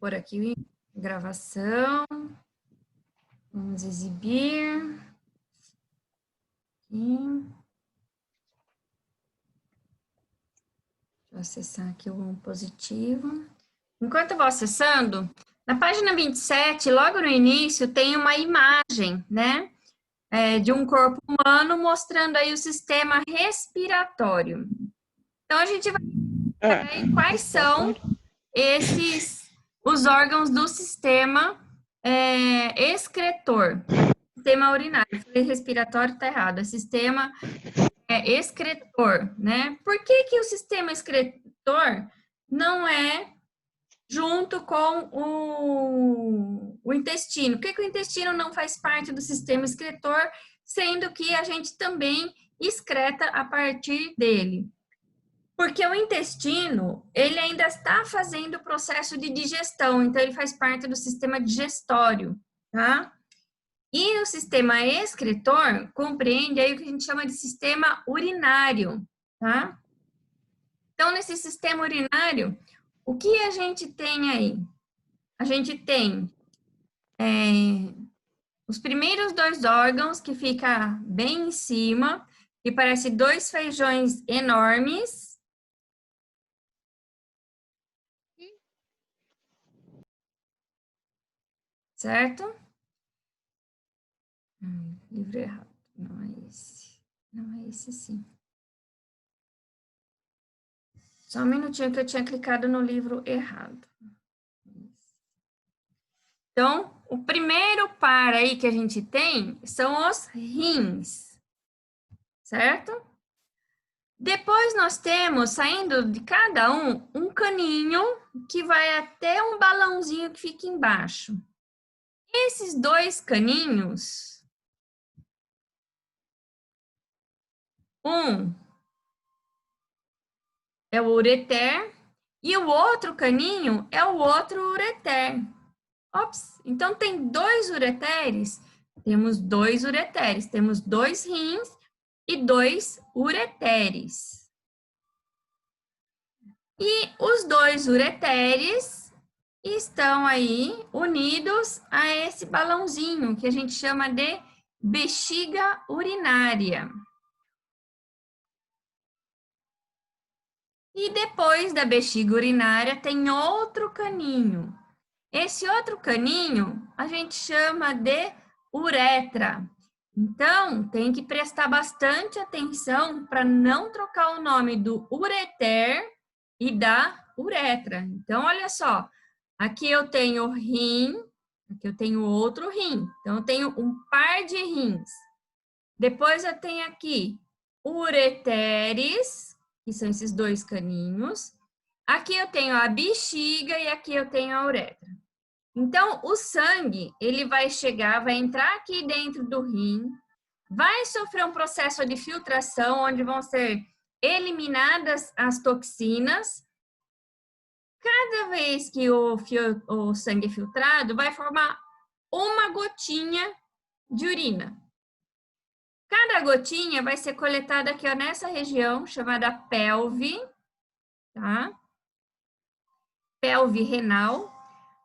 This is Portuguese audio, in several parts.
pôr aqui gravação. Vamos exibir. Aqui. Deixa eu acessar aqui o positivo. Enquanto eu vou acessando, na página 27, logo no início, tem uma imagem, né? De um corpo humano mostrando aí o sistema respiratório. Então, a gente vai ver aí quais são os órgãos do sistema excretor. Sistema urinário, falei respiratório, tá errado, é sistema excretor, né? Por que que o sistema excretor não é junto com o intestino? Por que que o intestino não faz parte do sistema excretor, sendo que a gente também excreta a partir dele? Porque o intestino, ele ainda está fazendo o processo de digestão, então ele faz parte do sistema digestório, tá? E o sistema excretor compreende aí o que a gente chama de sistema urinário, tá? Então, nesse sistema urinário, o que a gente tem aí? A gente tem os primeiros dois órgãos que fica bem em cima, que parece dois feijões enormes. Certo? Livro errado. Não é esse. Não é esse, sim. Só um minutinho que eu tinha clicado no livro errado. Então, o primeiro par aí que a gente tem são os rins, certo? Depois nós temos, saindo de cada um caninho que vai até um balãozinho que fica embaixo. Esses dois caninhos, um é o ureter e o outro caninho é o outro ureter. Ops, então tem dois ureteres? Temos dois ureteres, temos dois rins e dois ureteres. E os dois ureteres estão aí unidos a esse balãozinho que a gente chama de bexiga urinária. E depois da bexiga urinária tem outro caninho. Esse outro caninho a gente chama de uretra. Então, tem que prestar bastante atenção para não trocar o nome do ureter e da uretra. Então, olha só, aqui eu tenho rim, aqui eu tenho outro rim. Então, eu tenho um par de rins. Depois eu tenho aqui ureteres, que são esses dois caninhos. Aqui eu tenho a bexiga e aqui eu tenho a uretra. Então, o sangue, ele vai chegar, vai entrar aqui dentro do rim, vai sofrer um processo de filtração, onde vão ser eliminadas as toxinas. Cada vez que o sangue é filtrado, vai formar uma gotinha de urina. Cada gotinha vai ser coletada aqui, ó, nessa região, chamada pelve, tá? Pelve renal.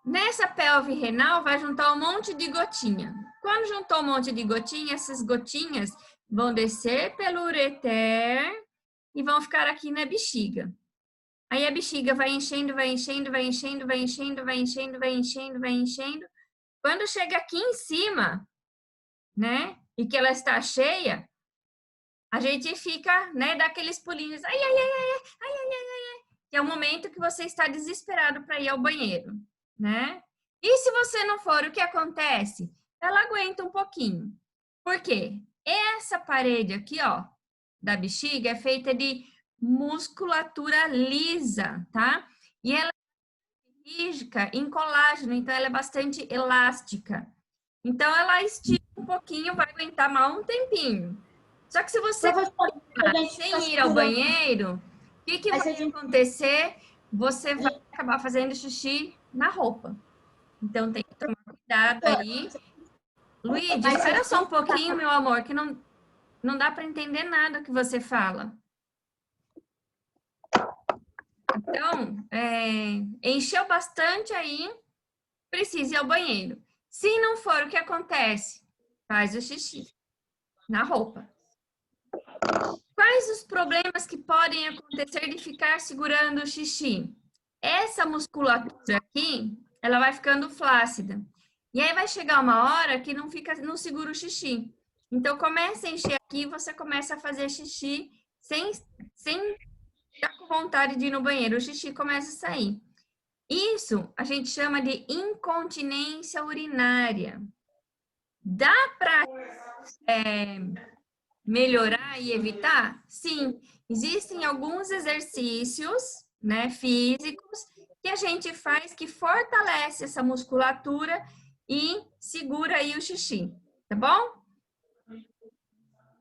Nessa pelve renal vai juntar um monte de gotinha. Quando juntou um monte de gotinha, essas gotinhas vão descer pelo ureter e vão ficar aqui na bexiga. Aí a bexiga vai enchendo, vai enchendo, vai enchendo, vai enchendo, vai enchendo, vai enchendo, vai enchendo. Quando chega aqui em cima, né, e que ela está cheia, a gente fica, né, dá aqueles pulinhos, ai, ai, ai, ai, ai, ai, ai, ai, que é o momento que você está desesperado para ir ao banheiro, né? E se você não for, o que acontece? Ela aguenta um pouquinho. Por quê? Essa parede aqui, ó, da bexiga é feita de musculatura lisa, tá? E ela é rígida em colágeno, então ela é bastante elástica. Então ela estica um pouquinho, vai aguentar mal um tempinho. Só que se você sem ir ao banheiro, o que vai acontecer? Você vai acabar fazendo xixi na roupa. Então tem que tomar cuidado aí. Luíde, espera só um pouquinho, meu amor, que não dá para entender nada que você fala. Então, encheu bastante aí, precisa ir ao banheiro. Se não for, o que acontece? Faz o xixi na roupa. Quais os problemas que podem acontecer de ficar segurando o xixi? Essa musculatura aqui, ela vai ficando flácida. E aí vai chegar uma hora que não segura o xixi. Então, começa a encher aqui, você começa a fazer xixi sem ficar com vontade de ir no banheiro. O xixi começa a sair. Isso a gente chama de incontinência urinária. Dá para melhorar e evitar? Sim, existem alguns exercícios, né, físicos que a gente faz que fortalece essa musculatura e segura aí o xixi, tá bom?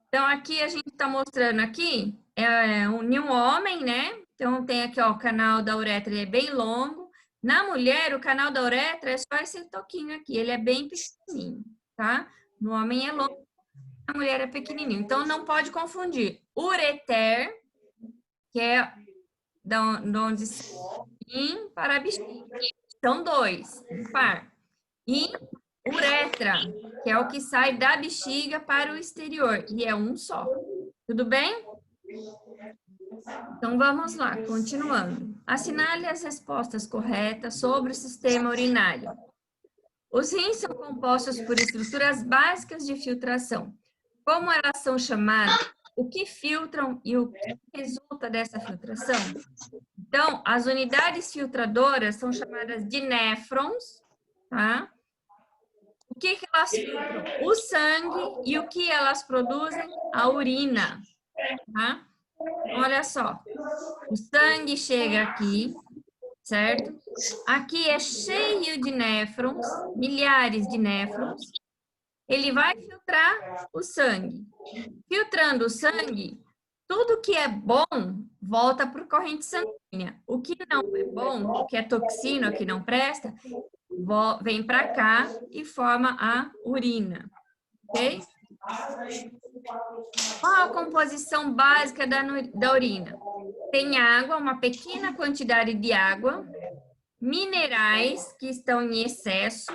Então, aqui a gente está mostrando aqui um homem, né? Então, tem aqui, ó, o canal da uretra, ele é bem longo. Na mulher, o canal da uretra é só esse toquinho aqui, ele é bem pequenininho, tá? No homem é longo, na mulher é pequenininho. Então, não pode confundir ureter, que é de onde se para a bexiga. São dois, um par. E uretra, que é o que sai da bexiga para o exterior, e é um só. Tudo bem? Então, vamos lá, continuando. Assinale as respostas corretas sobre o sistema urinário. Os rins são compostos por estruturas básicas de filtração. Como elas são chamadas? O que filtram e o que resulta dessa filtração? Então, as unidades filtradoras são chamadas de néfrons, tá? O que elas filtram? O sangue. E o que elas produzem? A urina, tá? Olha só, o sangue chega aqui, certo? Aqui é cheio de néfrons, milhares de néfrons. Ele vai filtrar o sangue. Filtrando o sangue, tudo que é bom volta para a corrente sanguínea. O que não é bom, o que é toxina, o que não presta, vem para cá e forma a urina, ok? Qual a composição básica da urina? Tem água, uma pequena quantidade de água, minerais que estão em excesso,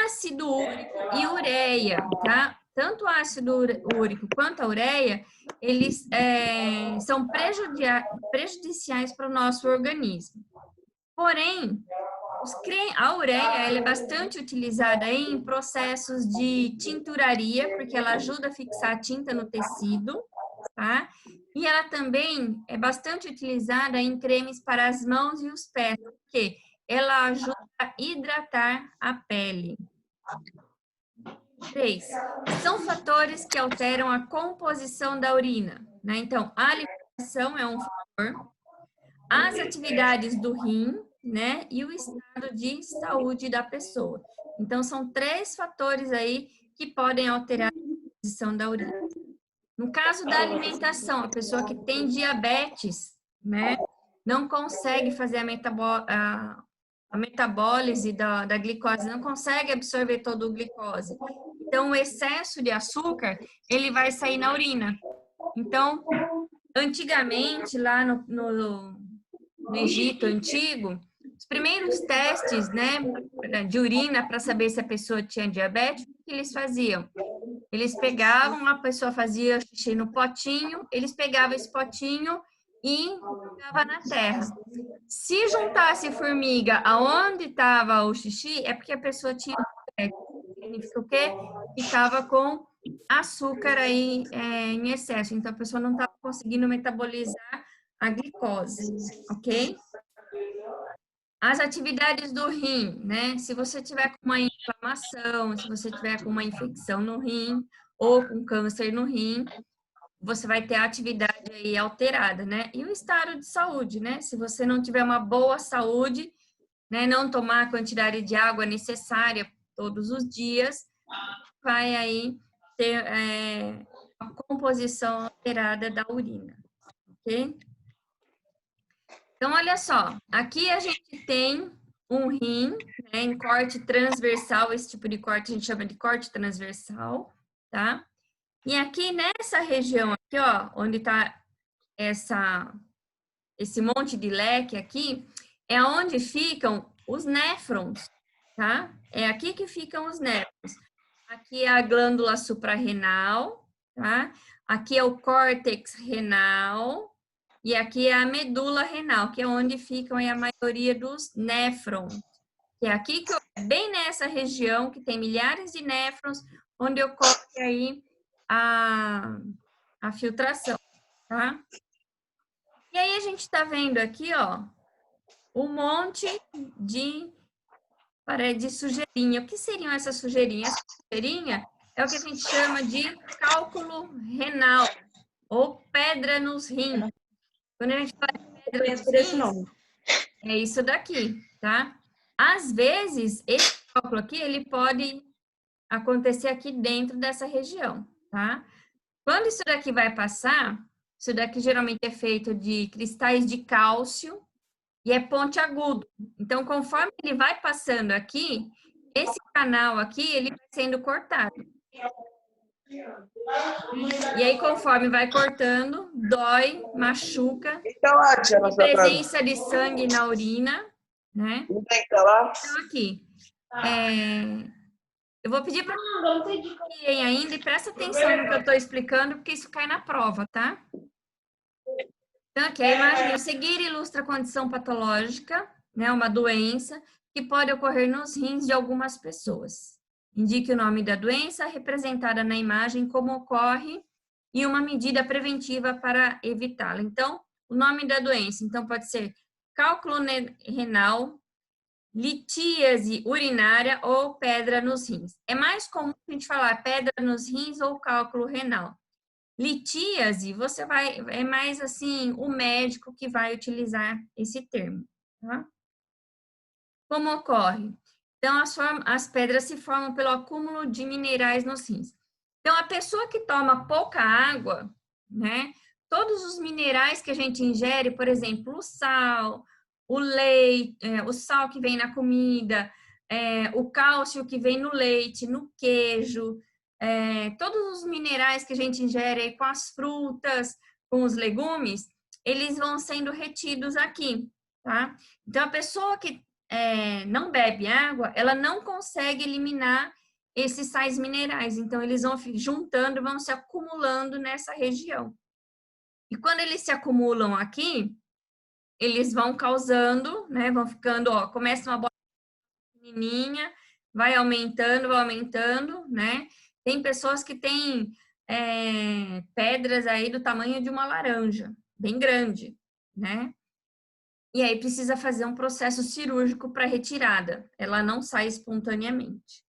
ácido úrico e ureia, tá? Tanto o ácido úrico quanto a ureia, eles são prejudiciais para o nosso organismo. Porém, a ureia ela é bastante utilizada em processos de tinturaria, porque ela ajuda a fixar a tinta no tecido, tá? E ela também é bastante utilizada em cremes para as mãos e os pés, porque ela ajuda a hidratar a pele. 3. São fatores que alteram a composição da urina, né? Então, a alimentação é um fator, as atividades do rim, né? E o estado de saúde da pessoa. Então, são 3 fatores aí que podem alterar a composição da urina. No caso da alimentação, a pessoa que tem diabetes, né? Não consegue fazer a metabólise da glicose, não consegue absorver todo o glicose. Então, o excesso de açúcar, ele vai sair na urina. Então, antigamente, lá no Egito Antigo, os primeiros testes, né, de urina para saber se a pessoa tinha diabetes, o que eles faziam? Eles pegavam, a pessoa fazia xixi no potinho, eles pegavam esse potinho e jogavam na terra. Se juntasse formiga aonde estava o xixi, é porque a pessoa tinha diabetes. Significa o quê? Ficava com açúcar aí em excesso. Então, a pessoa não estava conseguindo metabolizar a glicose, ok? As atividades do rim, né? Se você tiver com uma inflamação, se você tiver com uma infecção no rim ou com câncer no rim, você vai ter a atividade aí alterada, né? E o estado de saúde, né? Se você não tiver uma boa saúde, né? Não tomar a quantidade de água necessária todos os dias, vai aí ter a composição alterada da urina, ok? Então, olha só, aqui a gente tem um rim, né, em corte transversal, esse tipo de corte a gente chama de corte transversal, tá? E aqui nessa região aqui, ó, onde tá esse monte de leque aqui, é onde ficam os néfrons. tá? É aqui que ficam os néfrons. Aqui é a glândula suprarrenal, tá? Aqui é o córtex renal e aqui é a medula renal, que é onde ficam aí a maioria dos néfrons. Que é aqui que bem nessa região que tem milhares de néfrons, onde ocorre aí a filtração, tá? E aí a gente está vendo aqui, ó, um monte de parede de sujeirinha. O que seriam essas sujeirinhas? Essa sujeirinha é o que a gente chama de cálculo renal ou pedra nos rins. Quando a gente fala de Eu pedra conheço nos por esse rins, nome. é isso daqui, tá? Às vezes, esse cálculo aqui, ele pode acontecer aqui dentro dessa região, tá? Quando isso daqui vai passar, isso daqui geralmente é feito de cristais de cálcio e é pontiagudo. Então, conforme ele vai passando aqui, esse canal aqui, ele vai sendo cortado. E aí, conforme vai cortando, dói, machuca, Então, lá, tia, na tem sua casa. presença de sangue na urina, né? Não tem que estar lá? Então, aqui, eu vou pedir para vocês ainda e presta atenção no que eu estou explicando, porque isso cai na prova, tá? Então, aqui a imagem a seguir ilustra a condição patológica, né, uma doença que pode ocorrer nos rins de algumas pessoas. Indique o nome da doença representada na imagem, como ocorre e uma medida preventiva para evitá-la. Então, o nome da doença, então pode ser cálculo renal, litíase urinária ou pedra nos rins. É mais comum a gente falar pedra nos rins ou cálculo renal. Litíase, você vai, é mais assim, o médico que vai utilizar esse termo, tá? Como ocorre? Então, as pedras se formam pelo acúmulo de minerais nos rins. Então, a pessoa que toma pouca água, né? Todos os minerais que a gente ingere, por exemplo, o sal, o leite, o sal que vem na comida, o cálcio que vem no leite, no queijo, todos os minerais que a gente ingere com as frutas, com os legumes, eles vão sendo retidos aqui, tá? Então, a pessoa que não bebe água, ela não consegue eliminar esses sais minerais. Então, eles vão juntando, vão se acumulando nessa região. E quando eles se acumulam aqui, eles vão causando, né? Vão ficando, ó, começa uma bola pequenininha, vai aumentando, né? Tem pessoas que têm pedras aí do tamanho de uma laranja, bem grande, né? E aí precisa fazer um processo cirúrgico para retirada. Ela não sai espontaneamente.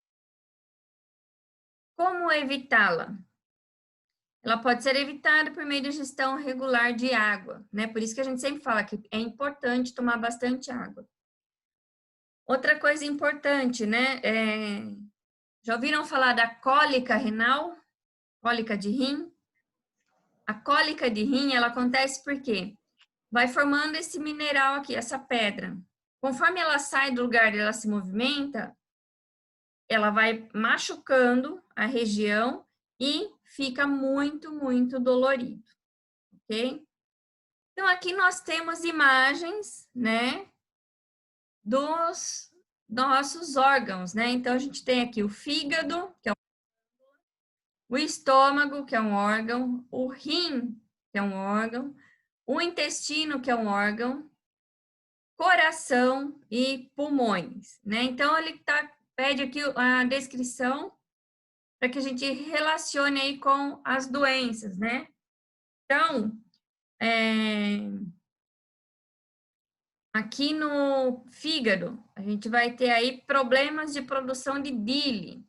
Como evitá-la? Ela pode ser evitada por meio de gestão regular de água, né? Por isso que a gente sempre fala que é importante tomar bastante água. Outra coisa importante, né? Já ouviram falar da cólica renal? Cólica de rim? A cólica de rim, ela acontece porque vai formando esse mineral aqui, essa pedra. Conforme ela sai do lugar e ela se movimenta, ela vai machucando a região e fica muito dolorido, ok? Então, aqui nós temos imagens, né, dos nossos órgãos, né? Então, a gente tem aqui o fígado, que é o estômago, que é um órgão, o rim, que é um órgão, o intestino, que é um órgão, coração e pulmões, né? Então, ele pede aqui a descrição para que a gente relacione aí com as doenças, né? Então, aqui no fígado, a gente vai ter aí problemas de produção de bile,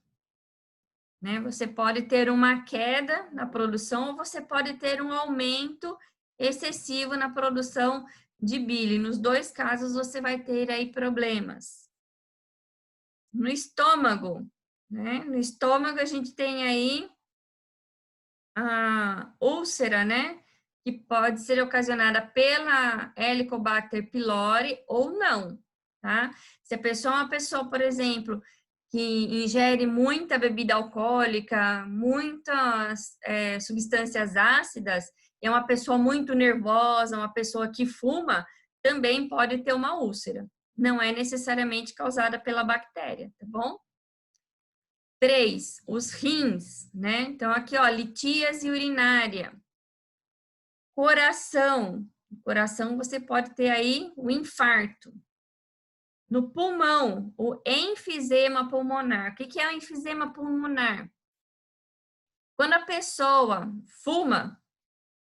né? Você pode ter uma queda na produção ou você pode ter um aumento excessivo na produção de bile. Nos dois casos, você vai ter aí problemas. No estômago, né? No estômago, a gente tem aí a úlcera, né? Que pode ser ocasionada pela Helicobacter pylori ou não, tá? Se a pessoa é uma pessoa, por exemplo, que ingere muita bebida alcoólica, muitas substâncias ácidas, é uma pessoa muito nervosa, uma pessoa que fuma, também pode ter uma úlcera, não é necessariamente causada pela bactéria, tá bom? 3, os rins, né? Então, aqui, ó, litíase urinária. Coração. No coração, você pode ter aí o infarto. No pulmão, o enfisema pulmonar. O que é o enfisema pulmonar? Quando a pessoa fuma,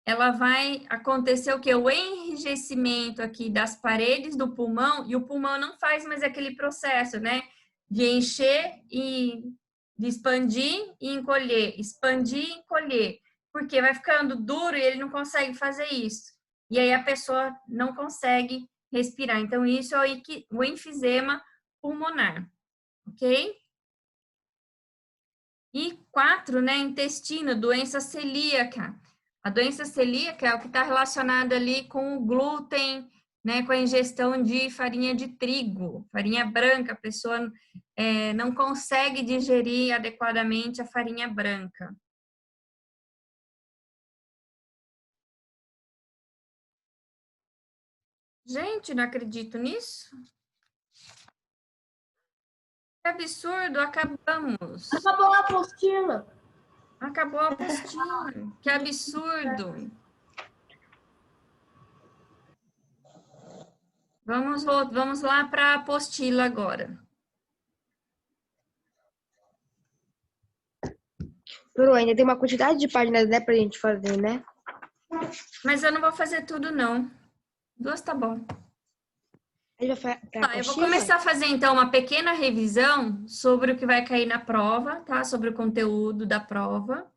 ela vai acontecer o quê? O enrijecimento aqui das paredes do pulmão, e o pulmão não faz mais aquele processo, né? De encher e de expandir e encolher, expandir e encolher, porque vai ficando duro e ele não consegue fazer isso. E aí a pessoa não consegue respirar. Então, isso é o enfisema pulmonar, ok? E 4, né, intestino, doença celíaca. A doença celíaca é o que está relacionado ali com o glúten, né, com a ingestão de farinha de trigo, farinha branca. A pessoa não consegue digerir adequadamente a farinha branca. Gente, não acredito nisso. Que absurdo, acabamos. Acabou a apostila. Acabou a apostila. Que absurdo. Vamos lá para a apostila agora. Pero ainda tem uma quantidade de páginas, né, pra gente fazer, né? Mas eu não vou fazer tudo, não. 2 tá bom. Ele vai pra Tá, eu vou começar a fazer, então, uma pequena revisão sobre o que vai cair na prova, tá? Sobre o conteúdo da prova.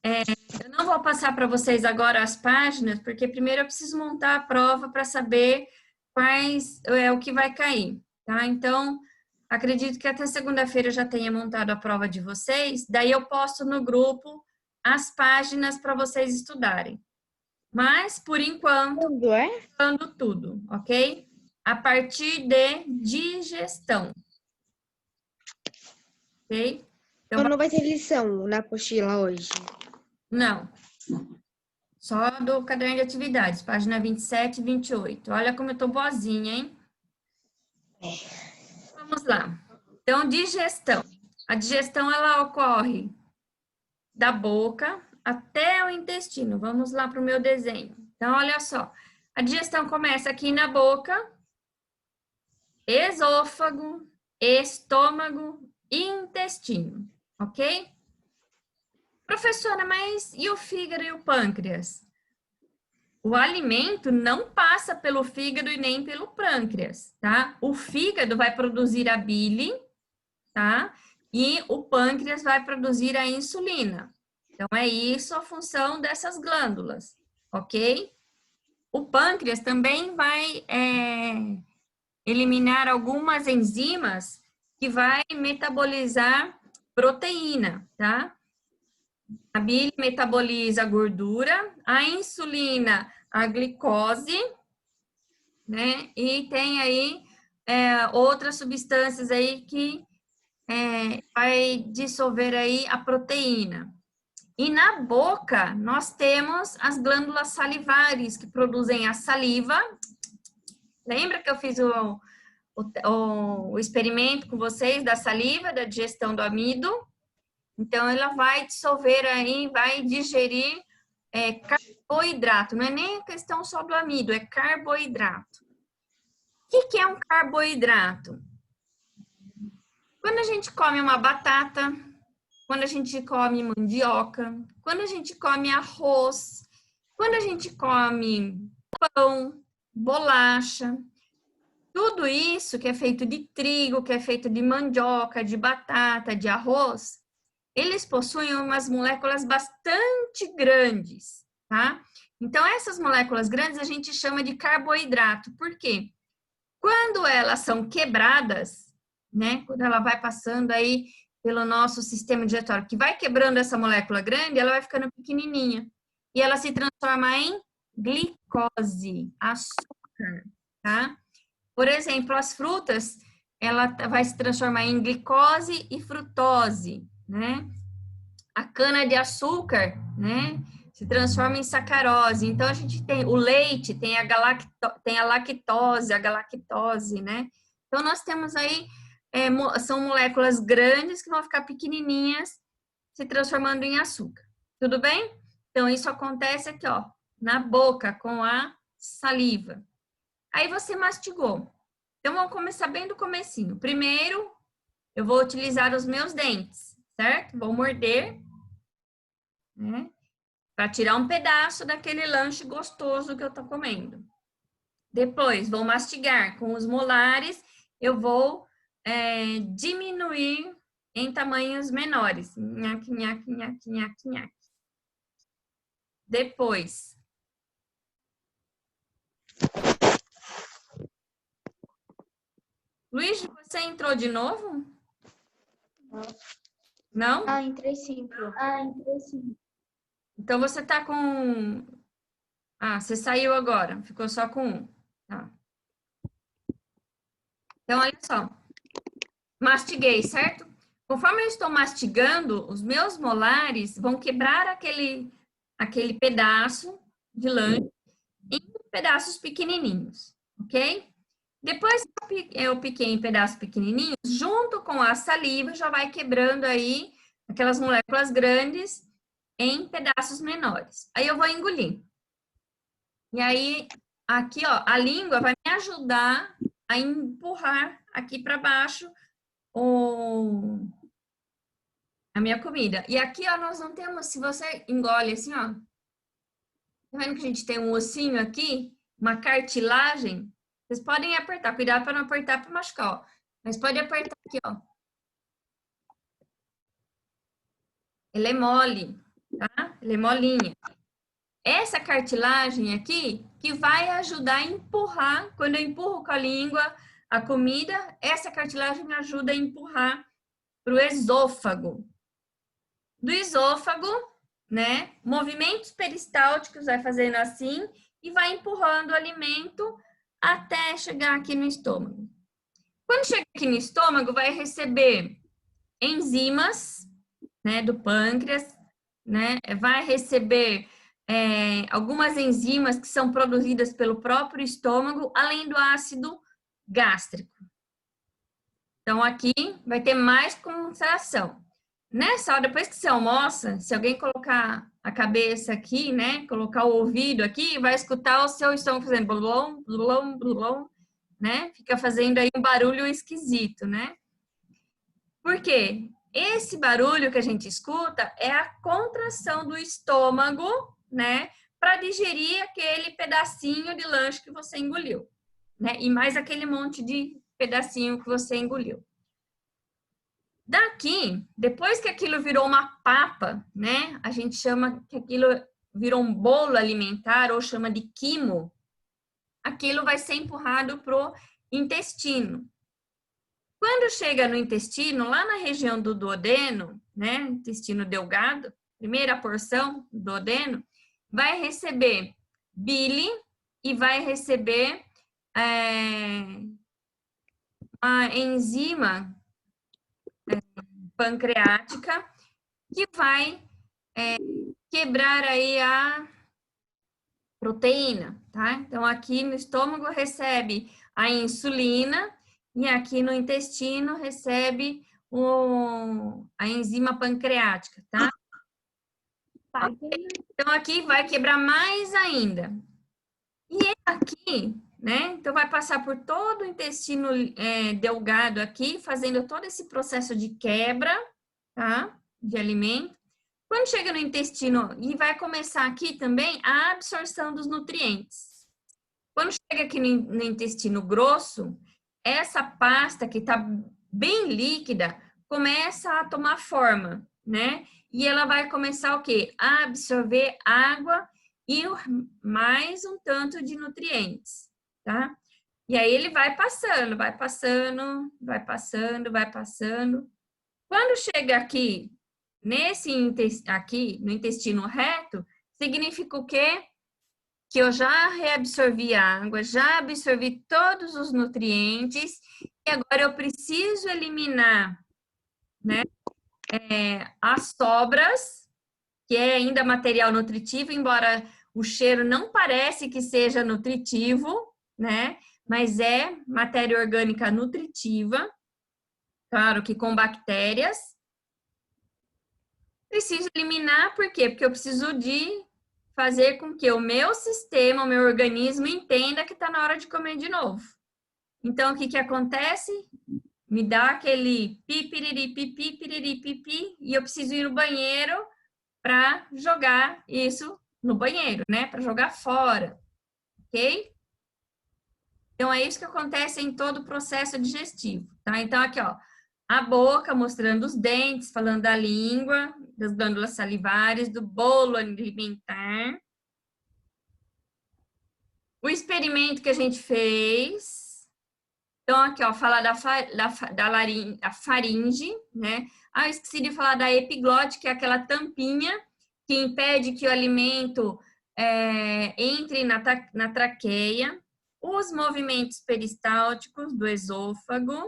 Eu não vou passar para vocês agora as páginas, porque primeiro eu preciso montar a prova para saber quais é o que vai cair, tá? Então, acredito que até segunda-feira eu já tenha montado a prova de vocês, daí eu posto no grupo as páginas para vocês estudarem. Mas, por enquanto, Tudo, é? estudando tudo, ok? A partir de digestão. Ok? Então não vai ter lição na apostila hoje. Não. Só do caderno de atividades, página 27 e 28. Olha como eu tô boazinha, hein? Vamos lá. Então, digestão. A digestão, ela ocorre da boca até o intestino. Vamos lá para o meu desenho. Então, olha só. A digestão começa aqui na boca, esôfago, estômago e intestino, ok? Professora, mas e o fígado e o pâncreas? O alimento não passa pelo fígado e nem pelo pâncreas, tá? O fígado vai produzir a bile, tá? E o pâncreas vai produzir a insulina. Então, é isso a função dessas glândulas, ok? O pâncreas também vai eliminar algumas enzimas que vai metabolizar proteína, tá? A bile metaboliza a gordura, a insulina, a glicose, né? E tem aí outras substâncias aí que vai dissolver aí a proteína. E na boca, nós temos as glândulas salivares, que produzem a saliva. Lembra que eu fiz o experimento com vocês da saliva, da digestão do amido? Então, ela vai dissolver aí, vai digerir carboidrato. Não é nem a questão só do amido, é carboidrato. O que é um carboidrato? Quando a gente come uma batata, quando a gente come mandioca, quando a gente come arroz, quando a gente come pão, bolacha, tudo isso que é feito de trigo, que é feito de mandioca, de batata, de arroz, eles possuem umas moléculas bastante grandes, tá? Então, essas moléculas grandes a gente chama de carboidrato. Por quê? Quando elas são quebradas, né? Quando ela vai passando aí pelo nosso sistema digestório, que vai quebrando essa molécula grande, ela vai ficando pequenininha. E ela se transforma em glicose, açúcar, tá? Por exemplo, as frutas, ela vai se transformar em glicose e frutose, né? A cana de açúcar, né? se transforma em sacarose. Então, a gente tem o leite, tem a lactose, a galactose, né? Então, nós temos aí, são moléculas grandes que vão ficar pequenininhas, se transformando em açúcar. Tudo bem? Então, isso acontece aqui, ó, na boca, com a saliva. Aí, você mastigou. Então, vamos começar bem do comecinho. Primeiro, eu vou utilizar os meus dentes, certo? Vou morder, né? Para tirar um pedaço daquele lanche gostoso que eu tô comendo. Depois, vou mastigar com os molares, eu vou diminuir em tamanhos menores. Nhaque, nhaque, nhaque, nhaque, nhaque. Depois, Luiz, você entrou de novo? Não? Ah, entrei sim, Pro. Então, você tá com... Ah, você saiu agora, ficou só com um. Tá. Então, olha só. Mastiguei, certo? Conforme eu estou mastigando, os meus molares vão quebrar aquele pedaço de lanche em pedaços pequenininhos, ok? Depois que eu piquei em pedaços pequenininhos, junto com a saliva, já vai quebrando aí aquelas moléculas grandes em pedaços menores. Aí eu vou engolir. E aí, aqui, ó, a língua vai me ajudar a empurrar aqui para baixo a minha comida. E aqui, ó, nós não temos, se você engole assim, ó, tá vendo que a gente tem um ossinho aqui, uma cartilagem? Vocês podem apertar, cuidado para não apertar para machucar, ó. Mas pode apertar aqui, ó. Ele é mole, tá? Ele é molinha. Essa cartilagem aqui que vai ajudar a empurrar, quando eu empurro com a língua a comida, essa cartilagem me ajuda a empurrar para o esôfago. Do esôfago, né? Movimentos peristálticos vai fazendo assim e vai empurrando o alimento até chegar aqui no estômago. Quando chega aqui no estômago, vai receber enzimas, né, do pâncreas, né? Vai receber algumas enzimas que são produzidas pelo próprio estômago, além do ácido gástrico. Então, aqui vai ter mais concentração. Nessa hora, depois que você almoça, se alguém colocar a cabeça aqui, né, colocar o ouvido aqui, vai escutar o seu estômago fazendo blulom, blulom, blulom, né? Fica fazendo aí um barulho esquisito, né? Por quê? Esse barulho que a gente escuta é a contração do estômago, né, para digerir aquele pedacinho de lanche que você engoliu, né? E mais aquele monte de pedacinho que você engoliu. Daqui, depois que aquilo virou uma papa, né? A gente chama que aquilo virou um bolo alimentar ou chama de quimo. Aquilo vai ser empurrado pro intestino. Quando chega no intestino, lá na região do duodeno, né? Intestino delgado, primeira porção do duodeno, vai receber bile e vai receber a enzima pancreática que vai quebrar aí a proteína, tá? Então, aqui no estômago recebe a insulina e aqui no intestino recebe a enzima pancreática, tá? Então, aqui vai quebrar mais ainda. E aqui, né? Então, vai passar por todo o intestino delgado aqui, fazendo todo esse processo de quebra, tá? De alimento. Quando chega no intestino, e vai começar aqui também a absorção dos nutrientes. Quando chega aqui no intestino grosso, essa pasta que está bem líquida começa a tomar forma, né? E ela vai começar o quê? A absorver água e mais um tanto de nutrientes, tá? E aí ele vai passando, vai passando, vai passando, vai passando. Quando chega aqui aqui no intestino reto, significa o quê? Que eu já reabsorvi a água, já absorvi todos os nutrientes e agora eu preciso eliminar, né, as sobras que é ainda material nutritivo, embora o cheiro não parece que seja nutritivo, né? Mas é matéria orgânica nutritiva, claro que com bactérias. Preciso eliminar, por quê? Porque eu preciso de fazer com que o meu sistema, o meu organismo entenda que está na hora de comer de novo. Então, o que que acontece? Me dá aquele pipiriri, pipi, piriri, pipi, e eu preciso ir no banheiro para jogar isso no banheiro, né? Para jogar fora, ok? Então, é isso que acontece em todo o processo digestivo, tá? Então, aqui, ó, a boca mostrando os dentes, falando da língua, das glândulas salivares, do bolo alimentar. O experimento que a gente fez. Então, aqui, ó, fala da faringe, né? Ah, eu esqueci de falar da epiglote, que é aquela tampinha que impede que o alimento entre na traqueia. Os movimentos peristálticos do esôfago,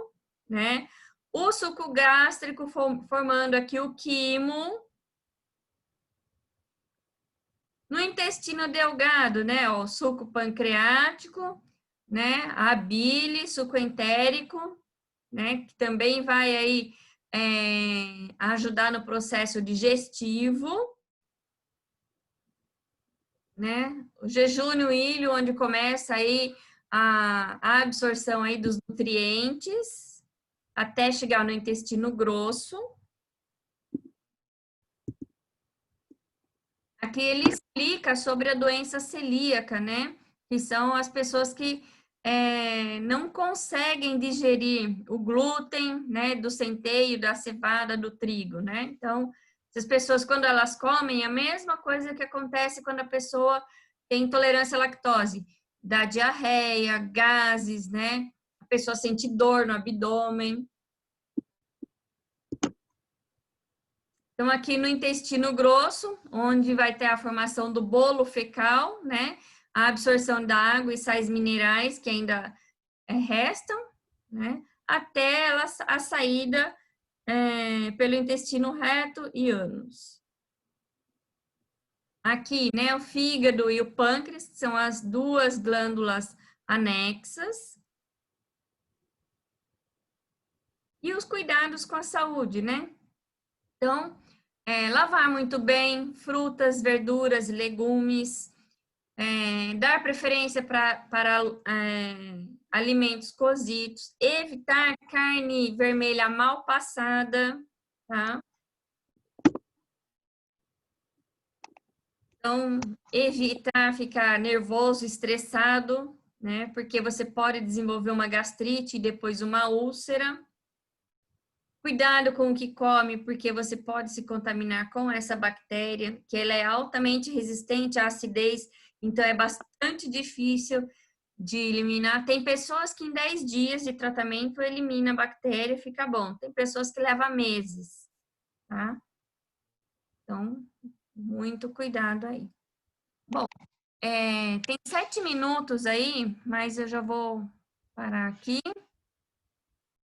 né? O suco gástrico formando aqui o quimo. No intestino delgado, né? O suco pancreático, né? A bile, suco entérico, né? Que também vai aí ajudar no processo digestivo, né? O jejúnio ilho, onde começa aí a absorção aí dos nutrientes, até chegar no intestino grosso. Aqui ele explica sobre a doença celíaca, né? Que são as pessoas que não conseguem digerir o glúten, né? Do centeio, da cevada, do trigo, né? Então, essas pessoas, quando elas comem, é a mesma coisa que acontece quando a pessoa tem intolerância à lactose. Dá diarreia, gases, né? A pessoa sente dor no abdômen. Então, aqui no intestino grosso, onde vai ter a formação do bolo fecal, né? A absorção da água e sais minerais que ainda restam, né? Até a saída pelo intestino reto e ânus. Aqui, né? O fígado e o pâncreas, que são as duas glândulas anexas. E os cuidados com a saúde, né? Então, lavar muito bem frutas, verduras, legumes, dar preferência para alimentos cozidos, evitar carne vermelha mal passada, tá? Então, evitar ficar nervoso, estressado, né? Porque você pode desenvolver uma gastrite e depois uma úlcera. Cuidado com o que come, porque você pode se contaminar com essa bactéria, que ela é altamente resistente à acidez, então é bastante difícil de eliminar. Tem pessoas que em 10 dias de tratamento elimina a bactéria e fica bom. Tem pessoas que levam meses, tá? Então, muito cuidado aí. Bom, tem 7 minutos aí, mas eu já vou parar aqui.